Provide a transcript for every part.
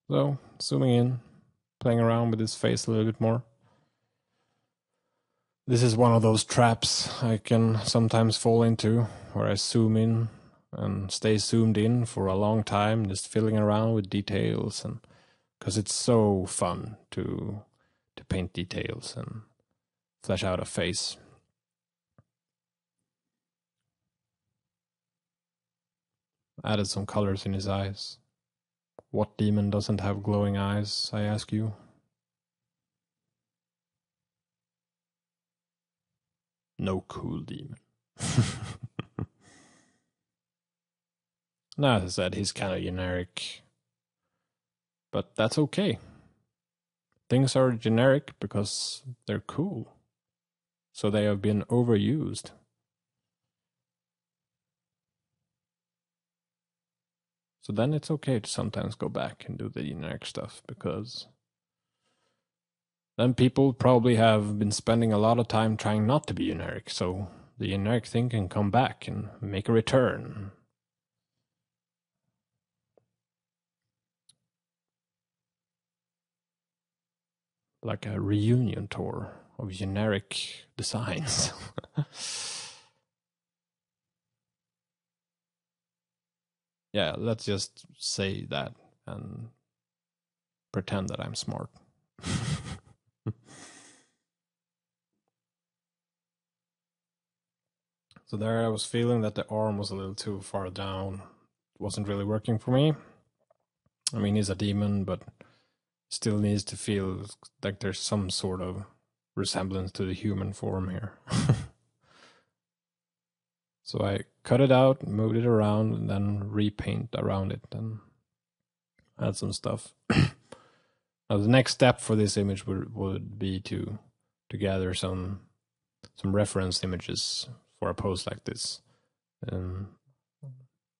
So, zooming in, playing around with his face a little bit more. This is one of those traps I can sometimes fall into, where I zoom in and stay zoomed in for a long time, just fiddling around with details, and because it's so fun to paint details and flesh out a face. Added some colors in his eyes. What demon doesn't have glowing eyes, I ask you? No cool demon. Now, as I said, he's kind of generic. But that's okay. Things are generic because they're cool. So they have been overused. So then it's okay to sometimes go back and do the generic stuff, because then people probably have been spending a lot of time trying not to be generic, so the generic thing can come back and make a return. Like a reunion tour of generic designs. Yeah, let's just say that and pretend that I'm smart. So there I was feeling that the arm was a little too far down. It wasn't really working for me. I mean, he's a demon, but still needs to feel like there's some sort of resemblance to the human form here. So I cut it out, moved it around, and then repaint around it and add some stuff. Now the next step for this image would be to gather some reference images for a pose like this.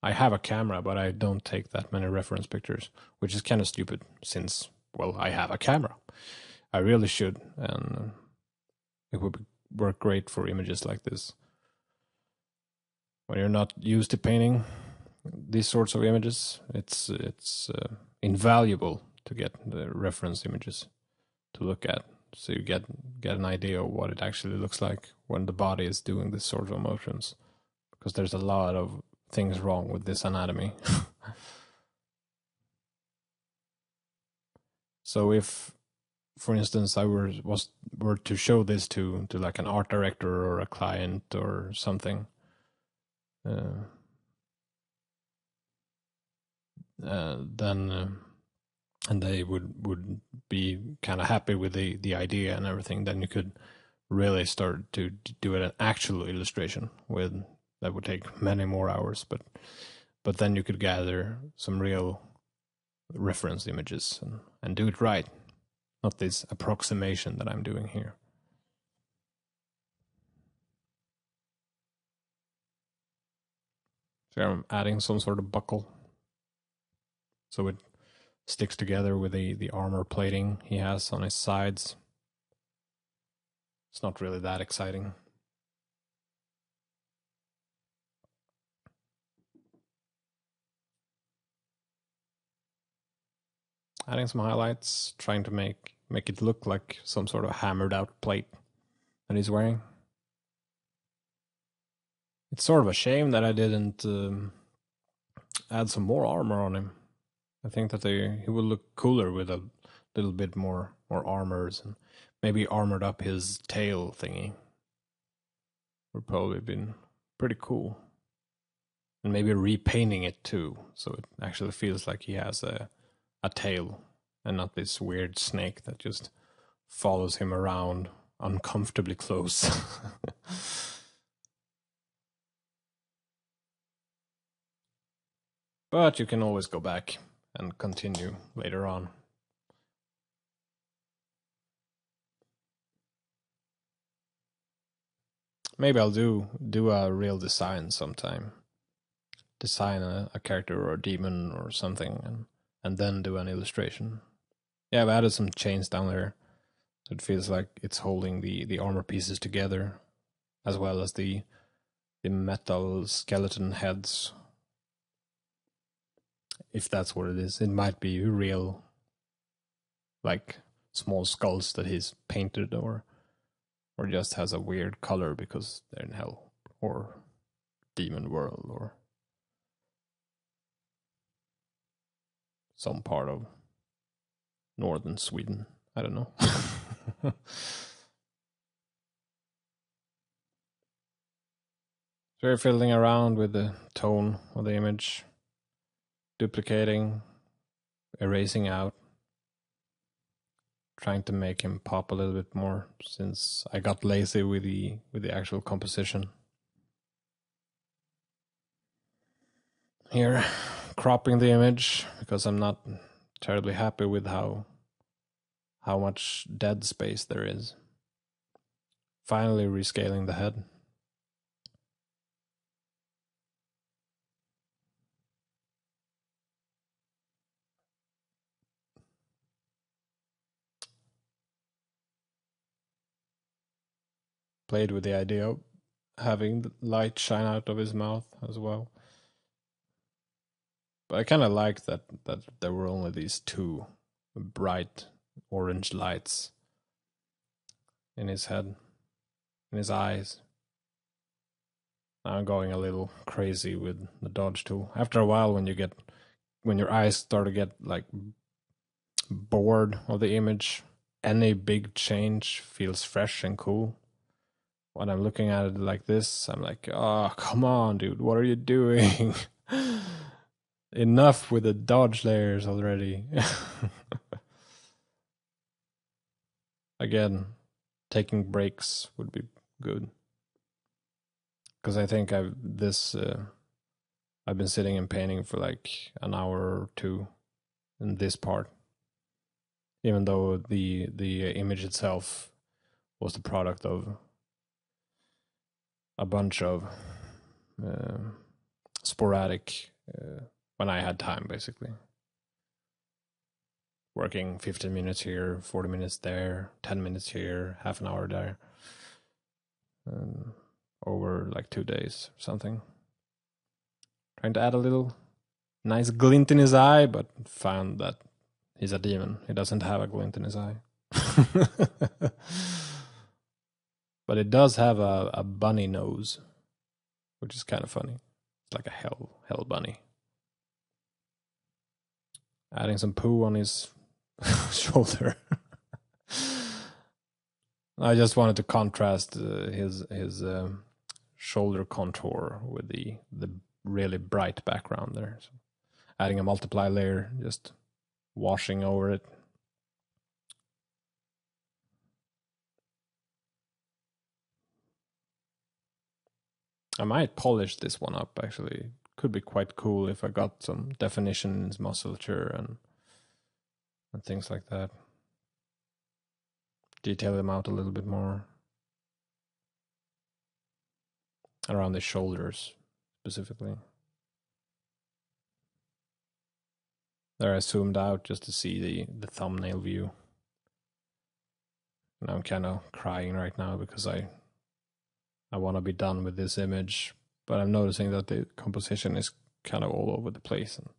I have a camera, but I don't take that many reference pictures, which is kind of stupid since, well, I have a camera. I really should, and it would work great for images like this. When you're not used to painting these sorts of images, it's invaluable to get the reference images to look at, so you get an idea of what it actually looks like when the body is doing this sort of motions, because there's a lot of things wrong with this anatomy. So if, for instance, I were to show this to like an art director or a client or something, then and they would be kind of happy with the idea and everything, then you could really start to do an actual illustration with that would take many more hours, but then you could gather some real reference images and do it right, not this approximation that I'm doing here. So I'm adding some sort of buckle so it sticks together with the armor plating he has on his sides. It's not really that exciting. Adding some highlights, trying to make it look like some sort of hammered out plate that he's wearing. It's sort of a shame that I didn't add some more armor on him. I think that he will look cooler with a little bit more armors, and maybe armored up his tail thingy. Would probably been pretty cool. And maybe repainting it too, so it actually feels like he has a tail and not this weird snake that just follows him around uncomfortably close. But you can always go back and continue later on. Maybe I'll do a real design sometime. Design a character or a demon or something, and then do an illustration. Yeah, I've added some chains down there. It feels like it's holding the armor pieces together, as well as the metal skeleton heads. If that's what it is, it might be real like small skulls that he's painted, or just has a weird color because they're in hell or demon world or some part of northern Sweden. I don't know. So we're fiddling around with the tone of the image, duplicating, erasing out, trying to make him pop a little bit more since I got lazy with the actual composition. Here, cropping the image because I'm not terribly happy with how much dead space there is. Finally rescaling the head. Played with the idea of having the light shine out of his mouth as well. But I kind of like that there were only these two bright orange lights in his head, in his eyes. I'm going a little crazy with the dodge tool. After a while, when your eyes start to get like bored of the image, any big change feels fresh and cool. When I'm looking at it like this, I'm like, oh, come on, dude, what are you doing? Enough with the dodge layers already. Again, taking breaks would be good. Because I think I've been sitting and painting for like an hour or two in this part. Even though the image itself was the product of a bunch of sporadic when I had time, basically. Working 15 minutes here, 40 minutes there, 10 minutes here, half an hour there. Over like 2 days or something. Trying to add a little nice glint in his eye, but found that he's a demon. He doesn't have a glint in his eye. But it does have a bunny nose, which is kind of funny. It's like a hell bunny. Adding some poo on his shoulder. I just wanted to contrast his shoulder contour with the really bright background there. So adding a multiply layer, just washing over it. I might polish this one up, actually. Could be quite cool if I got some definition in his musculature and things like that. Detail them out a little bit more. Around the shoulders, specifically. There I zoomed out just to see the thumbnail view. And I'm kind of crying right now because I want to be done with this image, but I'm noticing that the composition is kind of all over the place and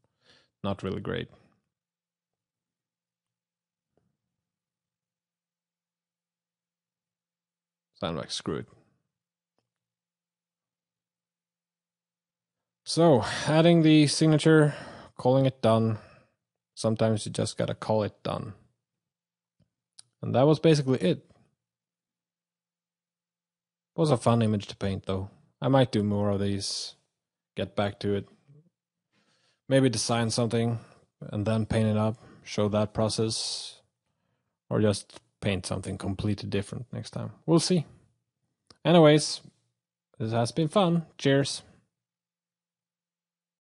not really great. So I'm like, screw it. So, adding the signature, calling it done. Sometimes you just gotta call it done. And that was basically it. It was a fun image to paint, though. I might do more of these, get back to it. Maybe design something and then paint it up, show that process. Or just paint something completely different next time. We'll see. Anyways, this has been fun. Cheers.